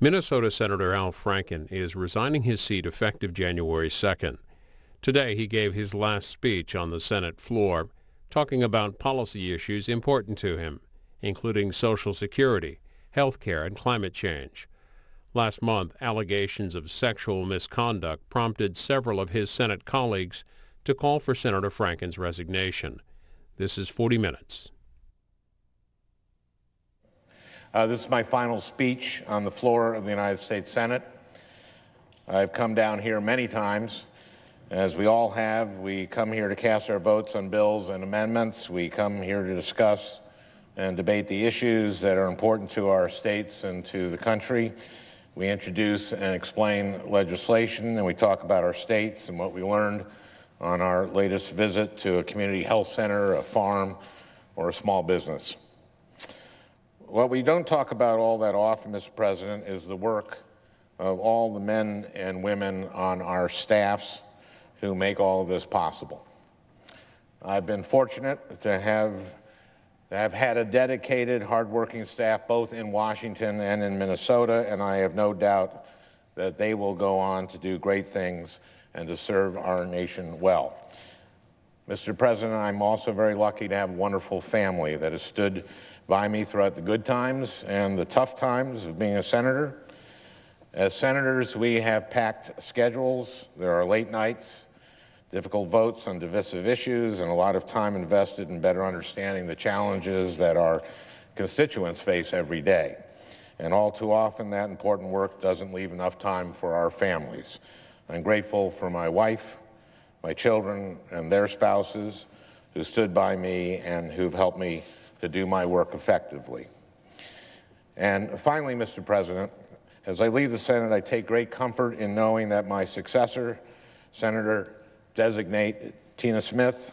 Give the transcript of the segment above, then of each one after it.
Minnesota Senator Al Franken is resigning his seat effective January 2nd. Today he gave his last speech on the Senate floor, talking about policy issues important to him, including Social Security, health care, and climate change. Last month, allegations of sexual misconduct prompted several of his Senate colleagues to call for Senator Franken's resignation. This is 40 Minutes. This is my final speech on the floor of the United States Senate. I've come down here many times, as we all have. We come here to cast our votes on bills and amendments. We come here to discuss and debate the issues that are important to our states and to the country. We introduce and explain legislation, and we talk about our states and what we learned on our latest visit to a community health center, a farm, or a small business. What we don't talk about all that often, Mr. President, is the work of all the men and women on our staffs who make all of this possible. I've been fortunate to have had a dedicated, hardworking staff both in Washington and in Minnesota, and I have no doubt that they will go on to do great things and to serve our nation well. Mr. President, I'm also very lucky to have a wonderful family that has stood by me throughout the good times and the tough times of being a senator. As senators, we have packed schedules. There are late nights, difficult votes on divisive issues, and a lot of time invested in better understanding the challenges that our constituents face every day. And all too often, that important work doesn't leave enough time for our families. I'm grateful for my wife, my children, and their spouses who stood by me and who've helped me to do my work effectively. And finally, Mr. President, as I leave the Senate, I take great comfort in knowing that my successor, Senator-designate Tina Smith,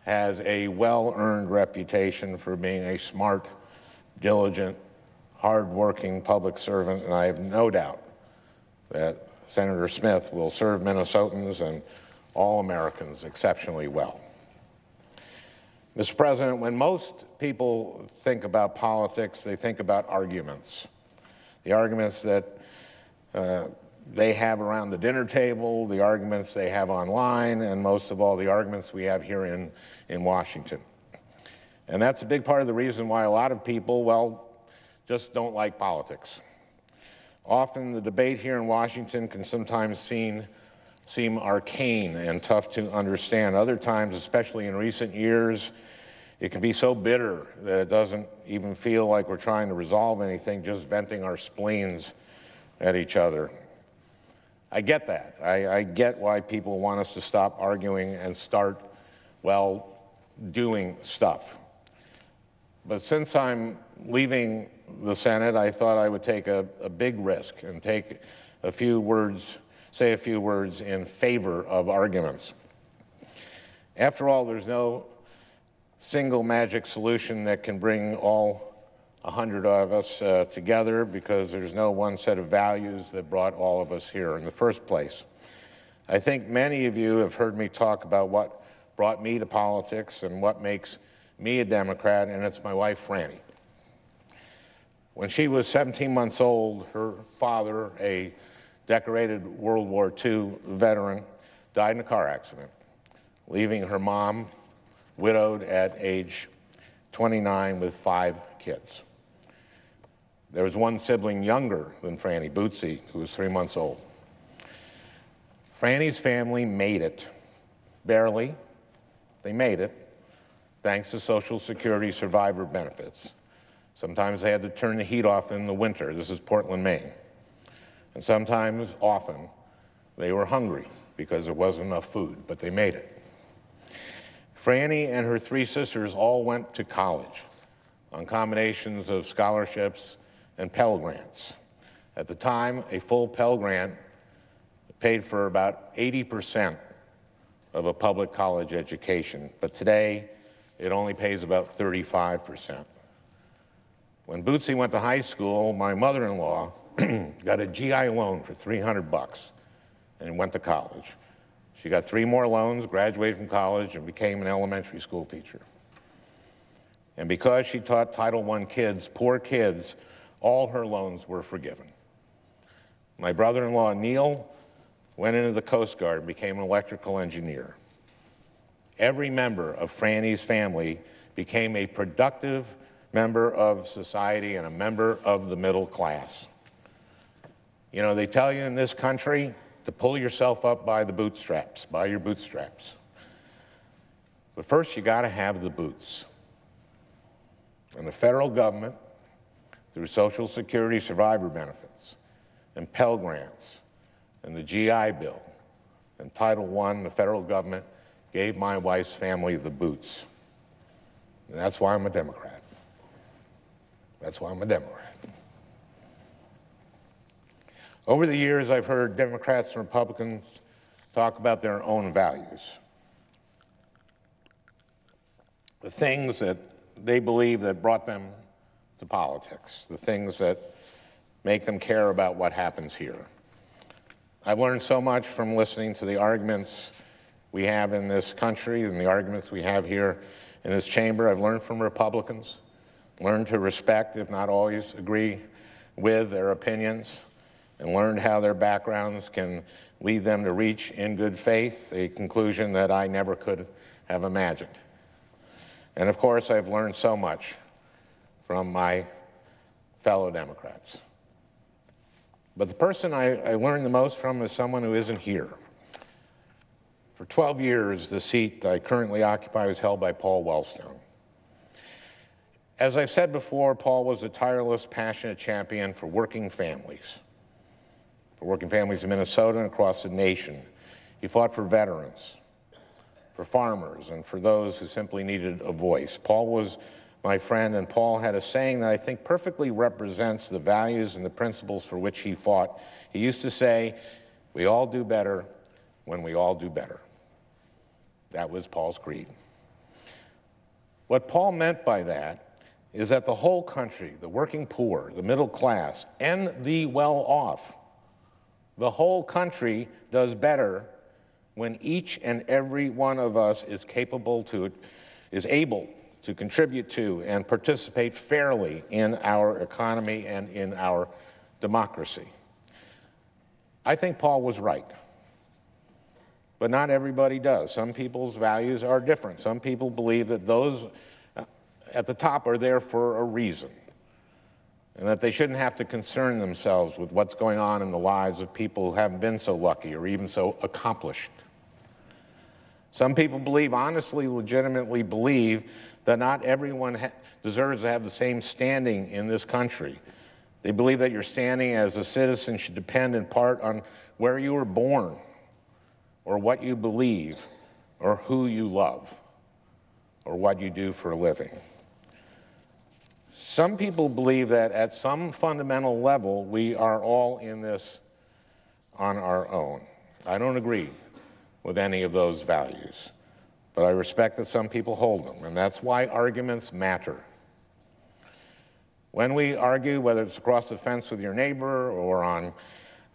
has a well-earned reputation for being a smart, diligent, hard-working public servant, and I have no doubt that Senator Smith will serve Minnesotans and all Americans exceptionally well. Mr. President, when most people think about politics, they think about arguments. The arguments that they have around the dinner table, the arguments they have online, and most of all, the arguments we have here in Washington. And that's a big part of the reason why a lot of people, well, just don't like politics. Often the debate here in Washington can sometimes seem arcane and tough to understand. Other times, especially in recent years, it can be so bitter that it doesn't even feel like we're trying to resolve anything, just venting our spleens at each other. I get that. I get why people want us to stop arguing and start, well, doing stuff. But since I'm leaving the Senate, I thought I would take a big risk and say a few words in favor of arguments. After all, there's no single magic solution that can bring all 100 of us together, because there's no one set of values that brought all of us here in the first place. I think many of you have heard me talk about what brought me to politics and what makes me a Democrat, and it's my wife, Franny. When she was 17 months old, her father, a decorated World War II veteran, died in a car accident, leaving her mom widowed at age 29 with 5 kids. There was one sibling younger than Franny, Bootsy, who was 3 months old. Franny's family made it. Barely. They made it, thanks to Social Security survivor benefits. Sometimes they had to turn the heat off in the winter. This is Portland, Maine. And sometimes, often, they were hungry because there wasn't enough food, but they made it. Franny and her 3 sisters all went to college on combinations of scholarships and Pell Grants. At the time, a full Pell Grant paid for about 80% of a public college education, but today it only pays about 35%. When Bootsy went to high school, my mother-in-law got a GI loan for $300 and went to college. She got 3 more loans, graduated from college, and became an elementary school teacher. And because she taught Title I kids, poor kids, all her loans were forgiven. My brother-in-law, Neil, went into the Coast Guard and became an electrical engineer. Every member of Franny's family became a productive member of society and a member of the middle class. You know, they tell you in this country to pull yourself up by the bootstraps, by your bootstraps. But first, you got to have the boots. And the federal government, through Social Security survivor benefits, and Pell Grants, and the GI Bill, and Title I, the federal government gave my wife's family the boots. And that's why I'm a Democrat. That's why I'm a Democrat. Over the years, I've heard Democrats and Republicans talk about their own values, the things that they believe that brought them to politics, the things that make them care about what happens here. I've learned so much from listening to the arguments we have in this country and the arguments we have here in this chamber. I've learned from Republicans, learned to respect, if not always agree with, their opinions, and learned how their backgrounds can lead them to reach, in good faith, a conclusion that I never could have imagined. And of course, I've learned so much from my fellow Democrats. But the person I learned the most from is someone who isn't here. For 12 years, the seat I currently occupy was held by Paul Wellstone. As I've said before, Paul was a tireless, passionate champion for working families in Minnesota and across the nation. He fought for veterans, for farmers, and for those who simply needed a voice. Paul was my friend, and Paul had a saying that I think perfectly represents the values and the principles for which he fought. He used to say, "We all do better when we all do better." That was Paul's creed. What Paul meant by that is that the whole country, the working poor, the middle class, and the well-off, the whole country does better when each and every one of us is able to contribute to and participate fairly in our economy and in our democracy. I think Paul was right, but not everybody does. Some people's values are different. Some people believe that those at the top are there for a reason, and that they shouldn't have to concern themselves with what's going on in the lives of people who haven't been so lucky or even so accomplished. Some people believe, honestly, legitimately believe, that not everyone deserves to have the same standing in this country. They believe that your standing as a citizen should depend in part on where you were born, or what you believe, or who you love, or what you do for a living. Some people believe that at some fundamental level, we are all in this on our own. I don't agree with any of those values, but I respect that some people hold them, and that's why arguments matter. When we argue, whether it's across the fence with your neighbor or on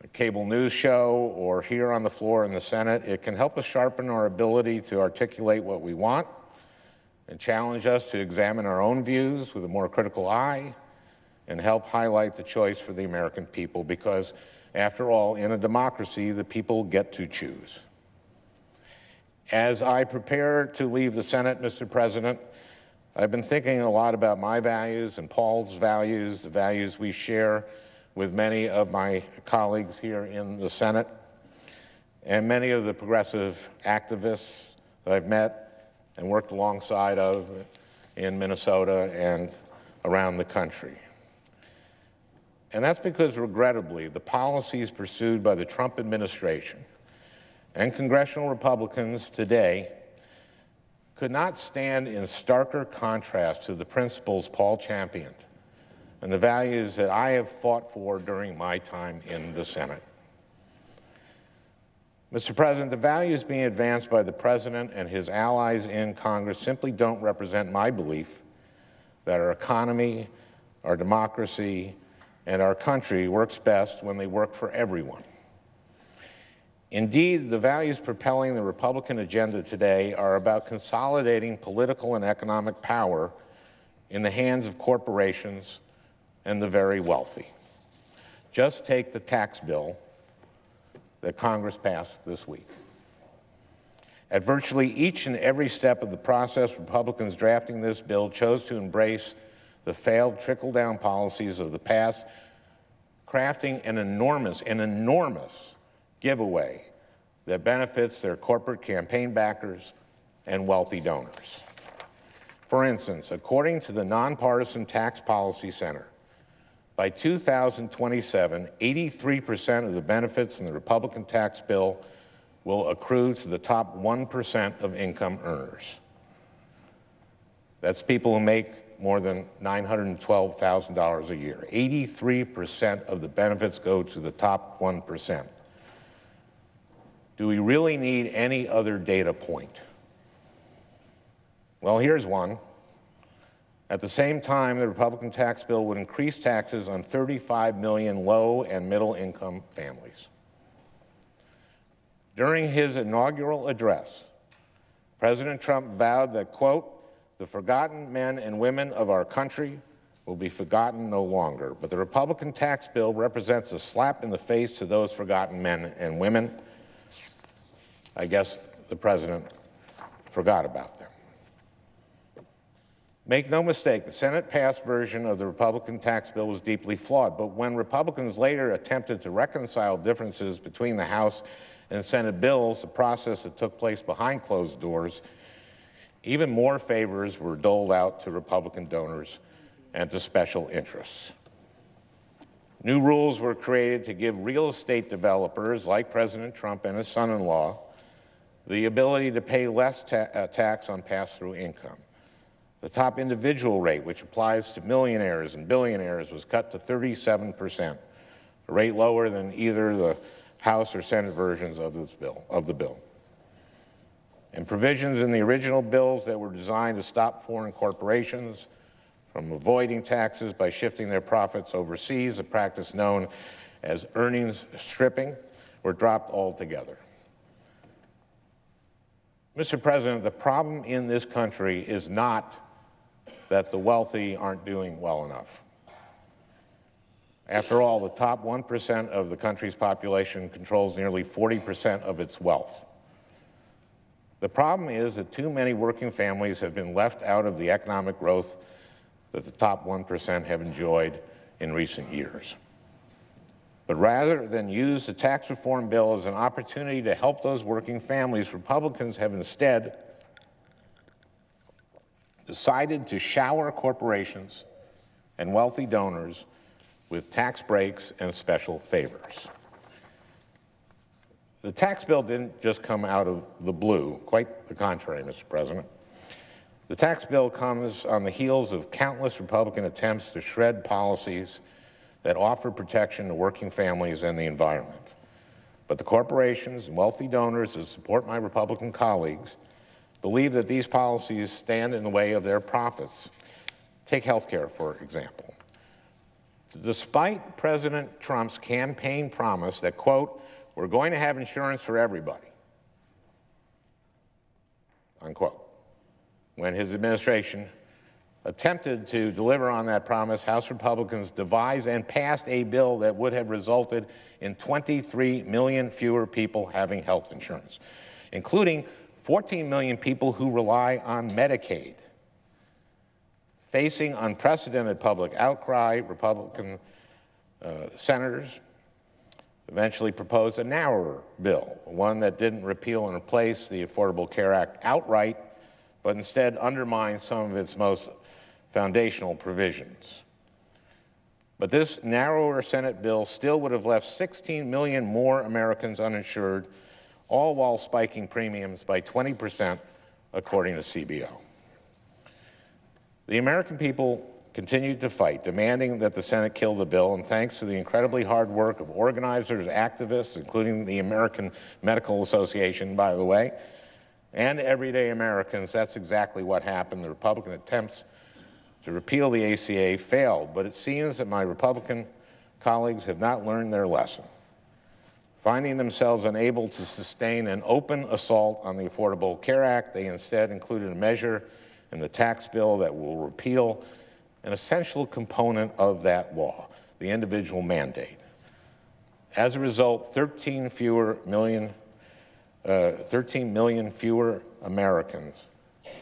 a cable news show or here on the floor in the Senate, it can help us sharpen our ability to articulate what we want and challenge us to examine our own views with a more critical eye and help highlight the choice for the American people, because after all, in a democracy, the people get to choose. As I prepare to leave the Senate, Mr. President, I've been thinking a lot about my values and Paul's values, the values we share with many of my colleagues here in the Senate and many of the progressive activists that I've met and worked alongside of in Minnesota and around the country. And that's because, regrettably, the policies pursued by the Trump administration and congressional Republicans today could not stand in starker contrast to the principles Paul championed and the values that I have fought for during my time in the Senate. Mr. President, the values being advanced by the President and his allies in Congress simply don't represent my belief that our economy, our democracy, and our country works best when they work for everyone. Indeed, the values propelling the Republican agenda today are about consolidating political and economic power in the hands of corporations and the very wealthy. Just take the tax bill that Congress passed this week. At virtually each and every step of the process, Republicans drafting this bill chose to embrace the failed trickle-down policies of the past, crafting an enormous giveaway that benefits their corporate campaign backers and wealthy donors. For instance, according to the Nonpartisan Tax Policy Center, by 2027, 83% of the benefits in the Republican tax bill will accrue to the top 1% of income earners. That's people who make more than $912,000 a year. 83% of the benefits go to the top 1%. Do we really need any other data point? Well, here's one. At the same time, the Republican tax bill would increase taxes on 35 million low and middle income families. During his inaugural address, President Trump vowed that, quote, the forgotten men and women of our country will be forgotten no longer. But the Republican tax bill represents a slap in the face to those forgotten men and women. I guess the president forgot about them. Make no mistake, the Senate-passed version of the Republican tax bill was deeply flawed, but when Republicans later attempted to reconcile differences between the House and Senate bills, a process that took place behind closed doors, even more favors were doled out to Republican donors and to special interests. New rules were created to give real estate developers, like President Trump and his son-in-law, the ability to pay less tax on pass-through income. The top individual rate, which applies to millionaires and billionaires, was cut to 37%, a rate lower than either the House or Senate versions of the bill. And provisions in the original bills that were designed to stop foreign corporations from avoiding taxes by shifting their profits overseas, a practice known as earnings stripping, were dropped altogether. Mr. President, the problem in this country is not that the wealthy aren't doing well enough. After all, the top 1% of the country's population controls nearly 40% of its wealth. The problem is that too many working families have been left out of the economic growth that the top 1% have enjoyed in recent years. But rather than use the tax reform bill as an opportunity to help those working families, Republicans have instead decided to shower corporations and wealthy donors with tax breaks and special favors. The tax bill didn't just come out of the blue, quite the contrary, Mr. President. The tax bill comes on the heels of countless Republican attempts to shred policies that offer protection to working families and the environment. But the corporations and wealthy donors that support my Republican colleagues believe that these policies stand in the way of their profits. Take health care, for example. Despite President Trump's campaign promise that, quote, we're going to have insurance for everybody, unquote, when his administration attempted to deliver on that promise, House Republicans devised and passed a bill that would have resulted in 23 million fewer people having health insurance, including 14 million people who rely on Medicaid. Facing unprecedented public outcry, Republican senators eventually proposed a narrower bill, one that didn't repeal and replace the Affordable Care Act outright, but instead undermined some of its most foundational provisions. But this narrower Senate bill still would have left 16 million more Americans uninsured, all while spiking premiums by 20%, according to CBO. The American people continued to fight, demanding that the Senate kill the bill, and thanks to the incredibly hard work of organizers, activists, including the American Medical Association, by the way, and everyday Americans, that's exactly what happened. The Republican attempts to repeal the ACA failed, but it seems that my Republican colleagues have not learned their lesson. Finding themselves unable to sustain an open assault on the Affordable Care Act, they instead included a measure in the tax bill that will repeal an essential component of that law, the individual mandate. As a result, 13 million fewer Americans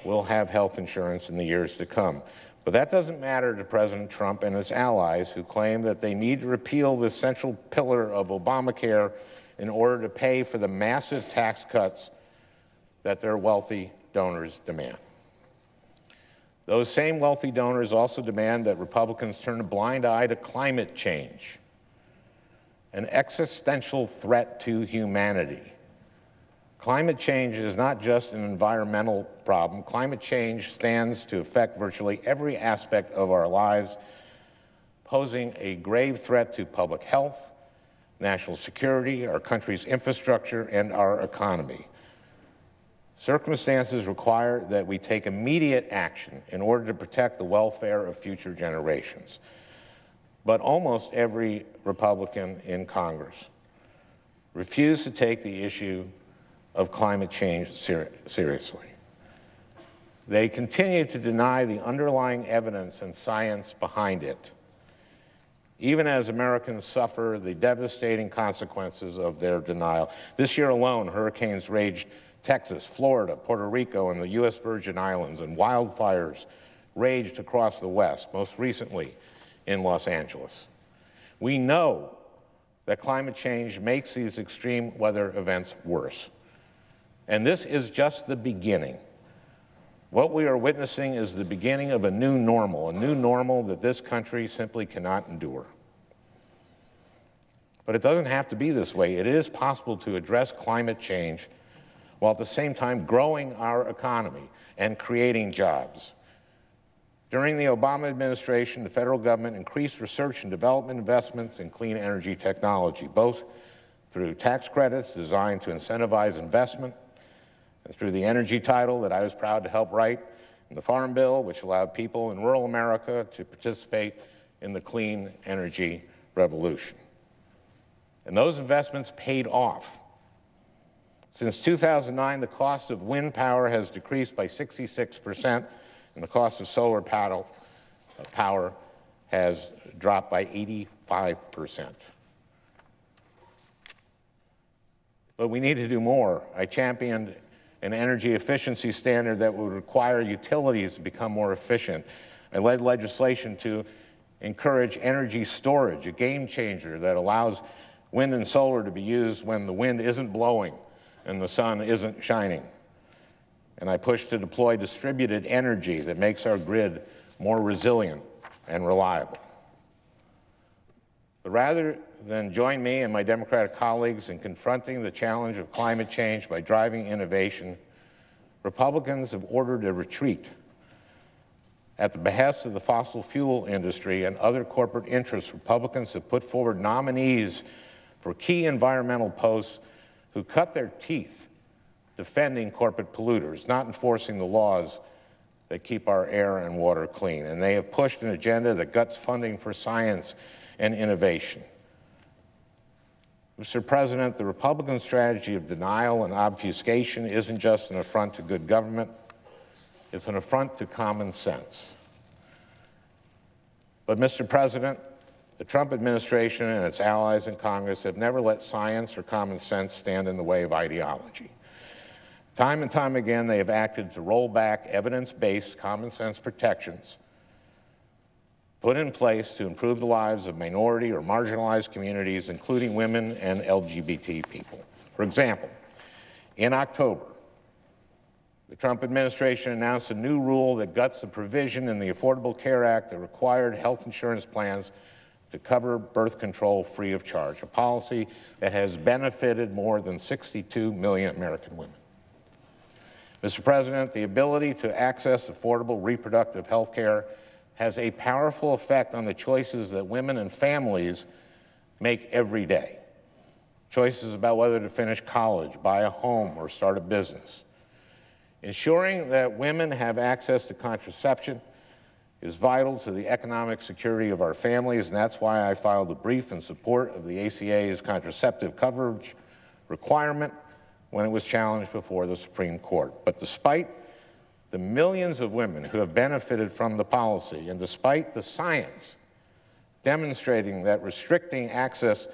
will have health insurance in the years to come. But that doesn't matter to President Trump and his allies, who claim that they need to repeal this central pillar of Obamacare in order to pay for the massive tax cuts that their wealthy donors demand. Those same wealthy donors also demand that Republicans turn a blind eye to climate change, an existential threat to humanity. Climate change is not just an environmental problem. Climate change stands to affect virtually every aspect of our lives, posing a grave threat to public health, national security, our country's infrastructure, and our economy. Circumstances require that we take immediate action in order to protect the welfare of future generations. But almost every Republican in Congress refused to take the issue of climate change seriously. They continue to deny the underlying evidence and science behind it, even as Americans suffer the devastating consequences of their denial. This year alone, hurricanes raged Texas, Florida, Puerto Rico, and the U.S. Virgin Islands, and wildfires raged across the West, most recently in Los Angeles. We know that climate change makes these extreme weather events worse. And this is just the beginning. What we are witnessing is the beginning of a new normal that this country simply cannot endure. But it doesn't have to be this way. It is possible to address climate change while at the same time growing our economy and creating jobs. During the Obama administration, the federal government increased research and development investments in clean energy technology, both through tax credits designed to incentivize investment, and through the energy title that I was proud to help write, and the Farm Bill, which allowed people in rural America to participate in the clean energy revolution. And those investments paid off. Since 2009, the cost of wind power has decreased by 66%, and the cost of solar power has dropped by 85%. But we need to do more. I championed an energy efficiency standard that would require utilities to become more efficient. I led legislation to encourage energy storage, a game changer that allows wind and solar to be used when the wind isn't blowing and the sun isn't shining. And I pushed to deploy distributed energy that makes our grid more resilient and reliable. But rather than join me and my Democratic colleagues in confronting the challenge of climate change by driving innovation, Republicans have ordered a retreat. At the behest of the fossil fuel industry and other corporate interests, Republicans have put forward nominees for key environmental posts who cut their teeth defending corporate polluters, not enforcing the laws that keep our air and water clean. And they have pushed an agenda that cuts funding for science and innovation. Mr. President, the Republican strategy of denial and obfuscation isn't just an affront to good government, it's an affront to common sense. But, Mr. President, the Trump administration and its allies in Congress have never let science or common sense stand in the way of ideology. Time and time again, they have acted to roll back evidence-based common sense protections put in place to improve the lives of minority or marginalized communities, including women and LGBT people. For example, in October, the Trump administration announced a new rule that guts the provision in the Affordable Care Act that required health insurance plans to cover birth control free of charge, a policy that has benefited more than 62 million American women. Mr. President, the ability to access affordable reproductive health care has a powerful effect on the choices that women and families make every day. Choices about whether to finish college, buy a home, or start a business. Ensuring that women have access to contraception is vital to the economic security of our families, and that's why I filed a brief in support of the ACA's contraceptive coverage requirement when it was challenged before the Supreme Court. But despite the millions of women who have benefited from the policy, and despite the science demonstrating that restricting access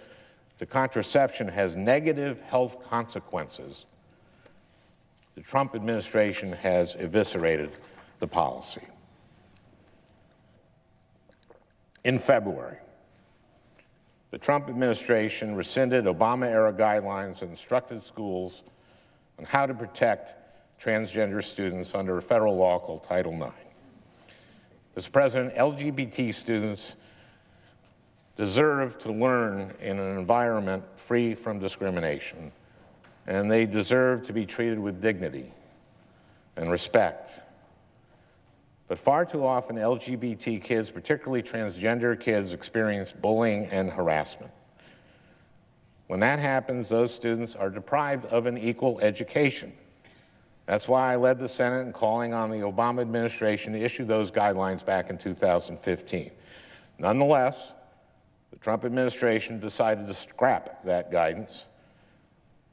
to contraception has negative health consequences, the Trump administration has eviscerated the policy. In February, the Trump administration rescinded Obama-era guidelines and instructed schools on how to protect transgender students under a federal law called Title IX. Mr. President, LGBT students deserve to learn in an environment free from discrimination, and they deserve to be treated with dignity and respect. But far too often, LGBT kids, particularly transgender kids, experience bullying and harassment. When that happens, those students are deprived of an equal education. That's why I led the Senate in calling on the Obama administration to issue those guidelines back in 2015. Nonetheless, the Trump administration decided to scrap that guidance,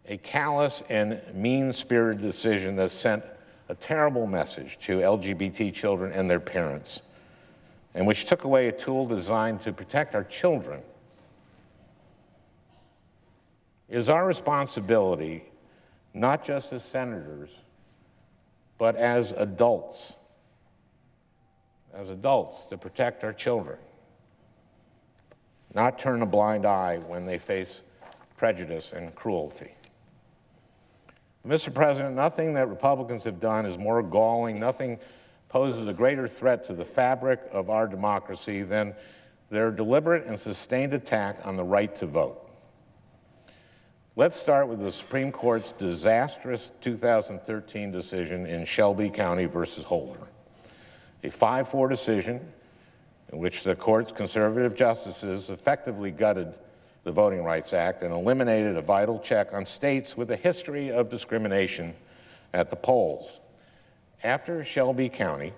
a callous and mean-spirited decision that sent a terrible message to LGBT children and their parents, and which took away a tool designed to protect our children. It is our responsibility, not just as senators, but as adults, to protect our children, not turn a blind eye when they face prejudice and cruelty. Mr. President, nothing that Republicans have done is more galling, nothing poses a greater threat to the fabric of our democracy than their deliberate and sustained attack on the right to vote. Let's start with the Supreme Court's disastrous 2013 decision in Shelby County versus Holder, a 5-4 decision in which the court's conservative justices effectively gutted the Voting Rights Act and eliminated a vital check on states with a history of discrimination at the polls. After Shelby County,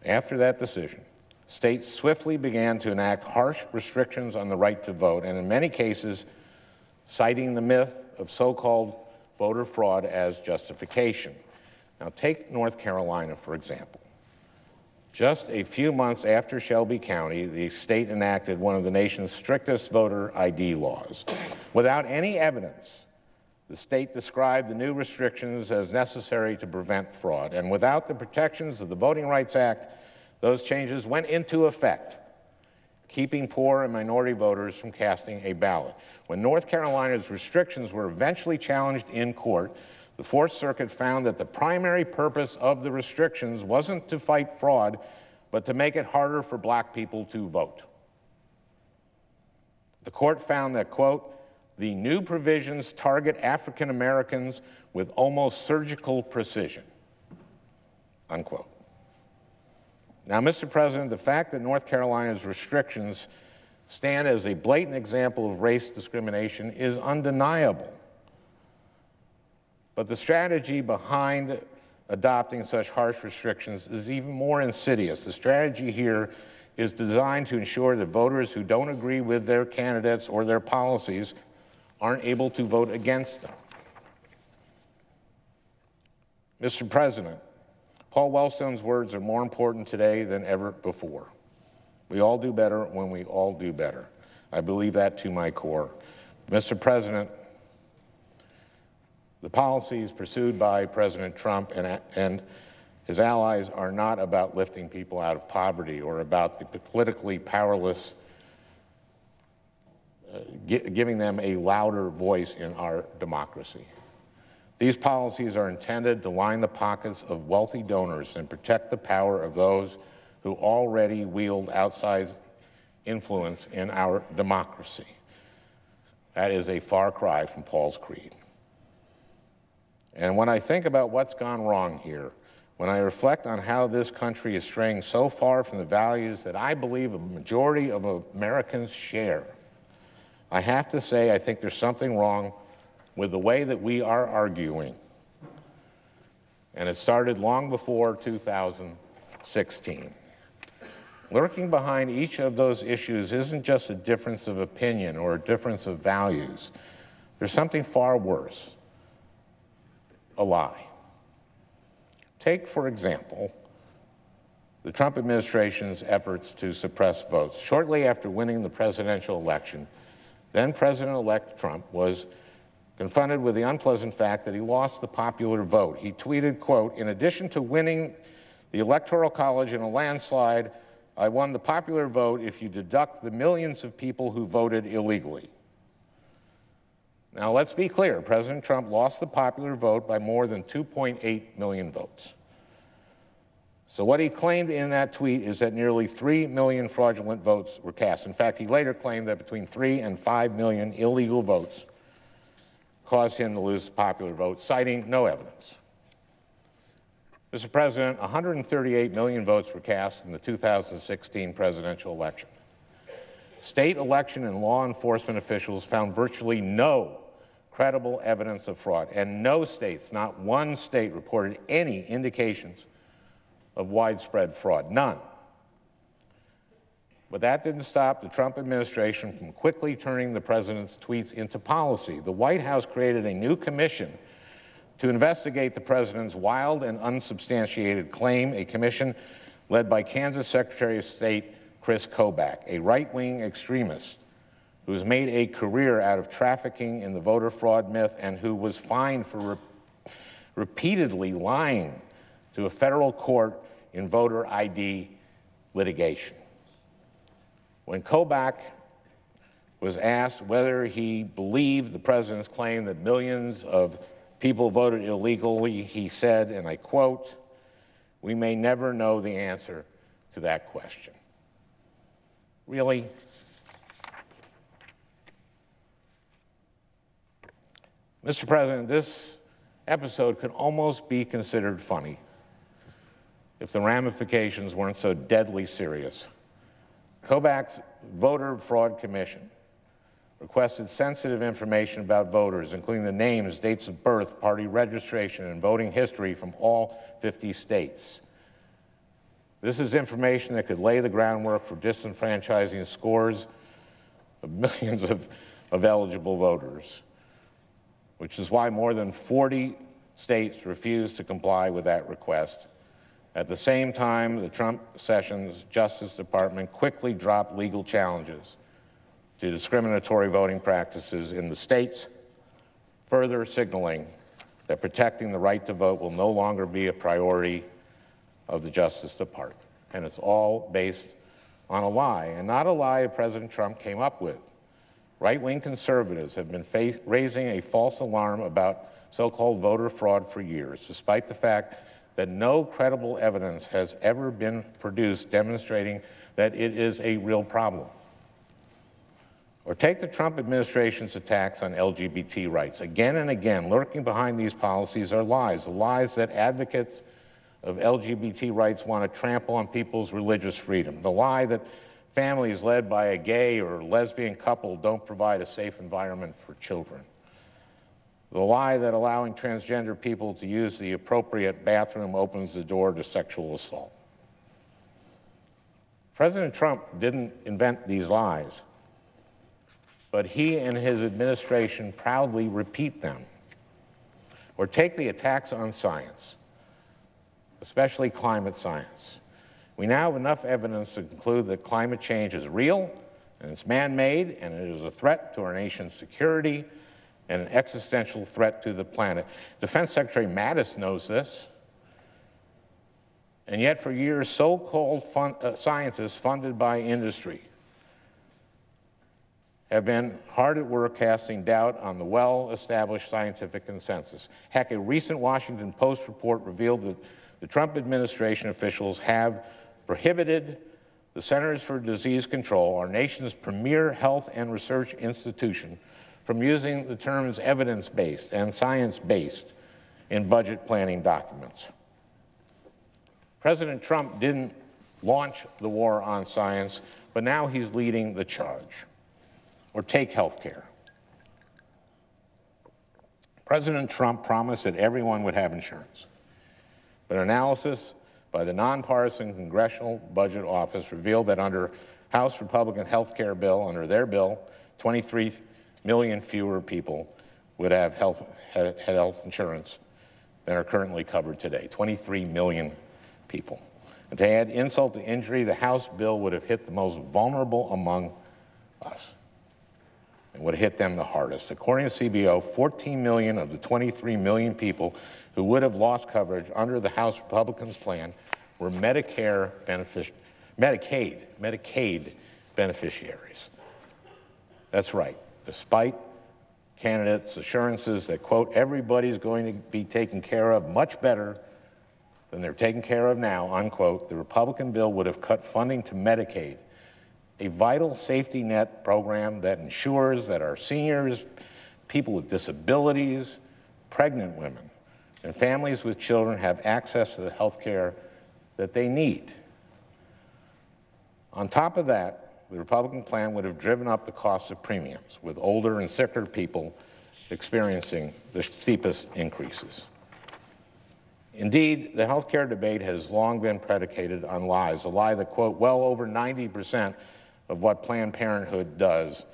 after that decision, states swiftly began to enact harsh restrictions on the right to vote, and in many cases, citing the myth of so-called voter fraud as justification. Now, take North Carolina, for example. Just a few months after Shelby County, the state enacted one of the nation's strictest voter ID laws. Without any evidence, the state described the new restrictions as necessary to prevent fraud. And without the protections of the Voting Rights Act, those changes went into effect, keeping poor and minority voters from casting a ballot. When North Carolina's restrictions were eventually challenged in court, the Fourth Circuit found that the primary purpose of the restrictions wasn't to fight fraud, but to make it harder for black people to vote. The court found that, quote, the new provisions target African Americans with almost surgical precision, unquote. Now, Mr. President, the fact that North Carolina's restrictions stand as a blatant example of race discrimination is undeniable. But the strategy behind adopting such harsh restrictions is even more insidious. The strategy here is designed to ensure that voters who don't agree with their candidates or their policies aren't able to vote against them. Mr. President, Paul Wellstone's words are more important today than ever before. We all do better when we all do better. I believe that to my core. Mr. President, the policies pursued by President Trump and his allies are not about lifting people out of poverty or about the politically powerless, giving them a louder voice in our democracy. These policies are intended to line the pockets of wealthy donors and protect the power of those who already wield outsized influence in our democracy. That is a far cry from Paul's creed. And when I think about what's gone wrong here, when I reflect on how this country is straying so far from the values that I believe a majority of Americans share, I have to say I think there's something wrong with the way that we are arguing. And it started long before 2016. Lurking behind each of those issues isn't just a difference of opinion or a difference of values. There's something far worse. A lie. Take, for example, the Trump administration's efforts to suppress votes. Shortly after winning the presidential election, Then President-elect Trump was confronted with the unpleasant fact that he lost the popular vote. He tweeted, quote, "In addition to winning the Electoral College in a landslide, I won the popular vote if you deduct the millions of people who voted illegally." Now, let's be clear. President Trump lost the popular vote by more than 2.8 million votes. So what he claimed in that tweet is that nearly 3 million fraudulent votes were cast. In fact, he later claimed that between 3 and 5 million illegal votes caused him to lose the popular vote, citing no evidence. Mr. President, 138 million votes were cast in the 2016 presidential election. State election and law enforcement officials found virtually no credible evidence of fraud, and no states, not one state, reported any indications of widespread fraud, none. But that didn't stop the Trump administration from quickly turning the president's tweets into policy. The White House created a new commission to investigate the president's wild and unsubstantiated claim, a commission led by Kansas Secretary of State Chris Kobach, a right-wing extremist who has made a career out of trafficking in the voter fraud myth and who was fined for repeatedly lying to a federal court in voter ID litigation. When Kobach was asked whether he believed the president's claim that millions of people voted illegally, he said, and I quote, "We may never know the answer to that question." Really? Mr. President, this episode could almost be considered funny if the ramifications weren't so deadly serious. Kobach's Voter Fraud Commission requested sensitive information about voters, including the names, dates of birth, party registration, and voting history from all 50 states. This is information that could lay the groundwork for disenfranchising scores of millions of eligible voters, which is why more than 40 states refused to comply with that request. At the same time, the Trump Sessions Justice Department quickly dropped legal challenges to discriminatory voting practices in the states, further signaling that protecting the right to vote will no longer be a priority of the Justice Department. And it's all based on a lie, and not a lie President Trump came up with. Right-wing conservatives have been raising a false alarm about so-called voter fraud for years, despite the fact that no credible evidence has ever been produced demonstrating that it is a real problem. Or take the Trump administration's attacks on LGBT rights. Again and again, lurking behind these policies are lies, the lies that advocates of LGBT rights want to trample on people's religious freedom, the lie that families led by a gay or lesbian couple don't provide a safe environment for children, the lie that allowing transgender people to use the appropriate bathroom opens the door to sexual assault. President Trump didn't invent these lies, but he and his administration proudly repeat them. Or take the attacks on science, especially climate science. We now have enough evidence to conclude that climate change is real, and it's man-made, and it is a threat to our nation's security and an existential threat to the planet. Defense Secretary Mattis knows this. And yet for years, so-called scientists funded by industry have been hard at work casting doubt on the well-established scientific consensus. Heck, a recent Washington Post report revealed that the Trump administration officials have prohibited the Centers for Disease Control, our nation's premier health and research institution, from using the terms evidence-based and science-based in budget planning documents. President Trump didn't launch the war on science, but now he's leading the charge. Or take health care. President Trump promised that everyone would have insurance, but analysis by the nonpartisan Congressional Budget Office revealed that under House Republican health care bill, under their bill, 23 million fewer people would have health insurance than are currently covered today. 23 million people. And to add insult to injury, the House bill would have hit the most vulnerable among us. and would hit them the hardest. According to CBO, 14 million of the 23 million people who would have lost coverage under the House Republicans' plan were Medicaid beneficiaries. That's right. Despite candidates' assurances that, quote, everybody's going to be taken care of much better than they're taken care of now, unquote, the Republican bill would have cut funding to Medicaid, a vital safety net program that ensures that our seniors, people with disabilities, pregnant women, and families with children have access to the health care that they need. On top of that, the Republican plan would have driven up the cost of premiums, with older and sicker people experiencing the steepest increases. Indeed, the health care debate has long been predicated on lies, a lie that, quote, well over 90% of what Planned Parenthood does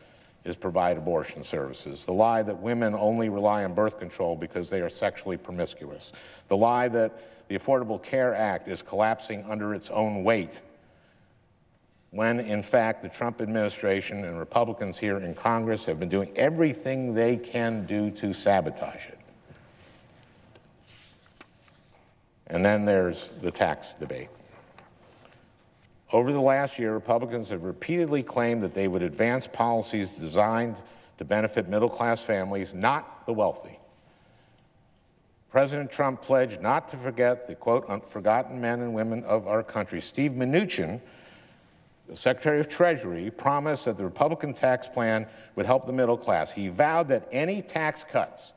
is provide abortion services, the lie that women only rely on birth control because they are sexually promiscuous, the lie that the Affordable Care Act is collapsing under its own weight, when, in fact, the Trump administration and Republicans here in Congress have been doing everything they can do to sabotage it. And then there's the tax debate. Over the last year, Republicans have repeatedly claimed that they would advance policies designed to benefit middle-class families, not the wealthy. President Trump pledged not to forget the, quote, forgotten men and women of our country. Steve Mnuchin, the Secretary of Treasury, promised that the Republican tax plan would help the middle class. He vowed that any tax cuts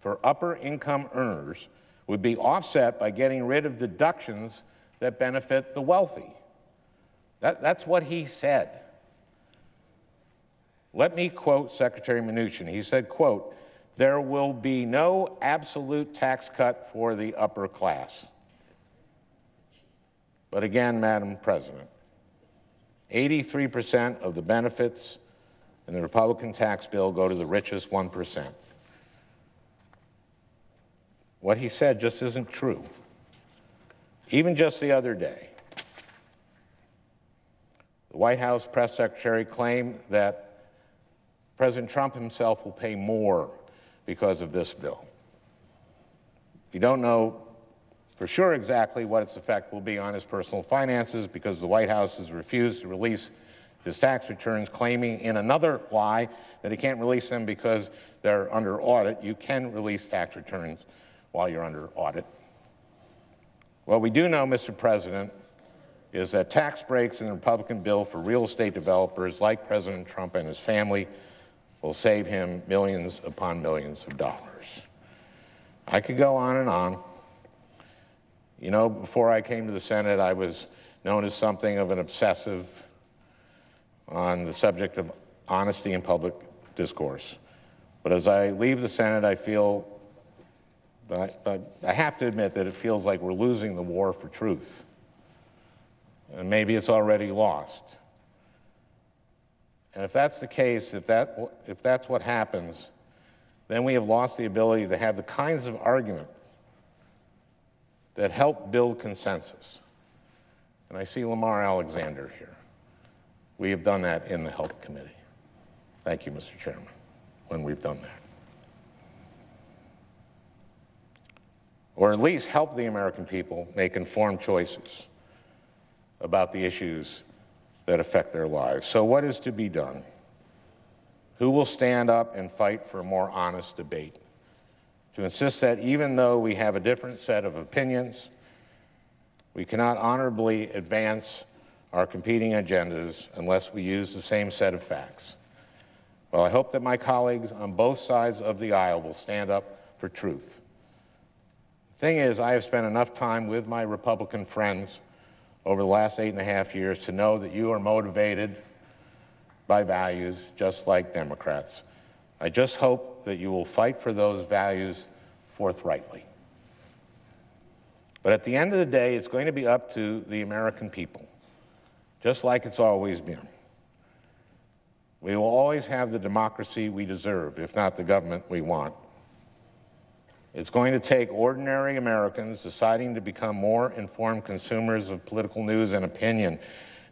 for upper-income earners would be offset by getting rid of deductions that benefit the wealthy. That's what he said. Let me quote Secretary Mnuchin. He said, quote, there will be no absolute tax cut for the upper class. But again, Madam President, 83% of the benefits in the Republican tax bill go to the richest 1%. What he said just isn't true. Even just the other day, the White House press secretary claimed that President Trump himself will pay more because of this bill. We don't know for sure exactly what its effect will be on his personal finances because the White House has refused to release his tax returns, claiming in another lie that he can't release them because they're under audit. You can release tax returns while you're under audit. What we do know, Mr. President, is that tax breaks in the Republican bill for real estate developers like President Trump and his family will save him millions upon millions of dollars. I could go on and on. You know, before I came to the Senate, I was known as something of an obsessive on the subject of honesty in public discourse. But as I leave the Senate, I feel, I have to admit that it feels like we're losing the war for truth. And maybe it's already lost. And if that's the case, if that's what happens, then we have lost the ability to have the kinds of argument that help build consensus. And I see Lamar Alexander here. We have done that in the Health Committee. Thank you, Mr. Chairman, when we've done that. Or at least help the American people make informed choices about the issues that affect their lives. So what is to be done? Who will stand up and fight for a more honest debate? To insist that even though we have a different set of opinions, we cannot honorably advance our competing agendas unless we use the same set of facts. Well, I hope that my colleagues on both sides of the aisle will stand up for truth. The thing is, I have spent enough time with my Republican friends over the last 8.5 years to know that you are motivated by values just like Democrats. I just hope that you will fight for those values forthrightly. But at the end of the day, it's going to be up to the American people, just like it's always been. We will always have the democracy we deserve, if not the government we want. It's going to take ordinary Americans deciding to become more informed consumers of political news and opinion,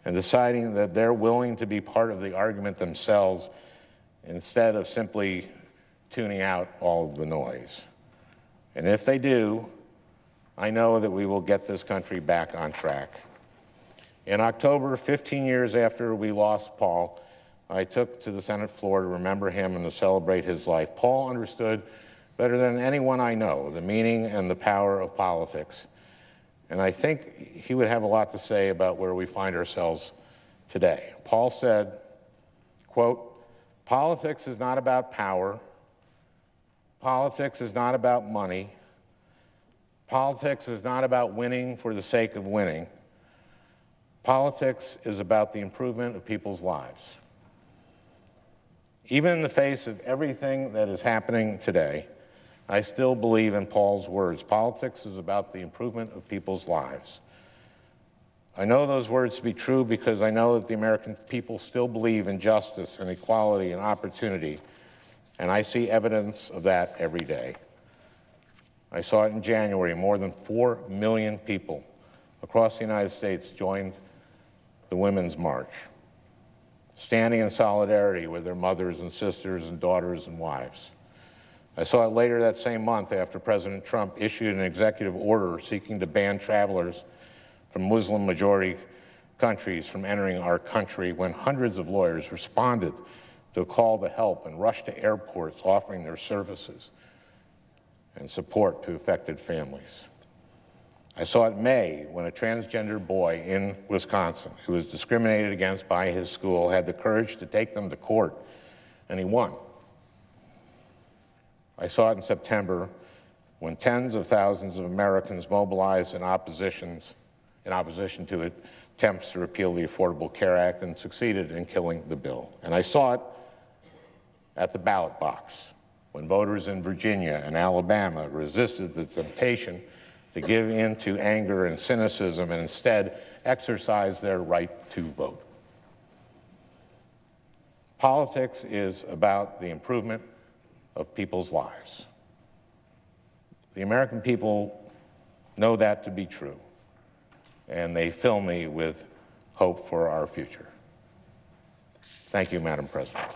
and deciding that they're willing to be part of the argument themselves instead of simply tuning out all of the noise. And if they do, I know that we will get this country back on track. In October, 15 years after we lost Paul, I took to the Senate floor to remember him and to celebrate his life. Paul understood better than anyone I know the meaning and the power of politics. And I think he would have a lot to say about where we find ourselves today. Paul said, quote, "Politics is not about power. Politics is not about money. Politics is not about winning for the sake of winning. Politics is about the improvement of people's lives." Even in the face of everything that is happening today, I still believe in Paul's words. Politics is about the improvement of people's lives. I know those words to be true because I know that the American people still believe in justice and equality and opportunity, and I see evidence of that every day. I saw it in January. More than 4 million people across the United States joined the Women's March, standing in solidarity with their mothers and sisters and daughters and wives. I saw it later that same month after President Trump issued an executive order seeking to ban travelers from Muslim-majority countries from entering our country, when hundreds of lawyers responded to a call to help and rushed to airports offering their services and support to affected families. I saw it in May when a transgender boy in Wisconsin who was discriminated against by his school had the courage to take them to court, and he won. I saw it in September when tens of thousands of Americans mobilized in opposition to attempts to repeal the Affordable Care Act and succeeded in killing the bill. And I saw it at the ballot box when voters in Virginia and Alabama resisted the temptation to give in to anger and cynicism and instead exercise their right to vote. Politics is about the improvement of people's lives. The American people know that to be true, and they fill me with hope for our future. Thank you, Madam President.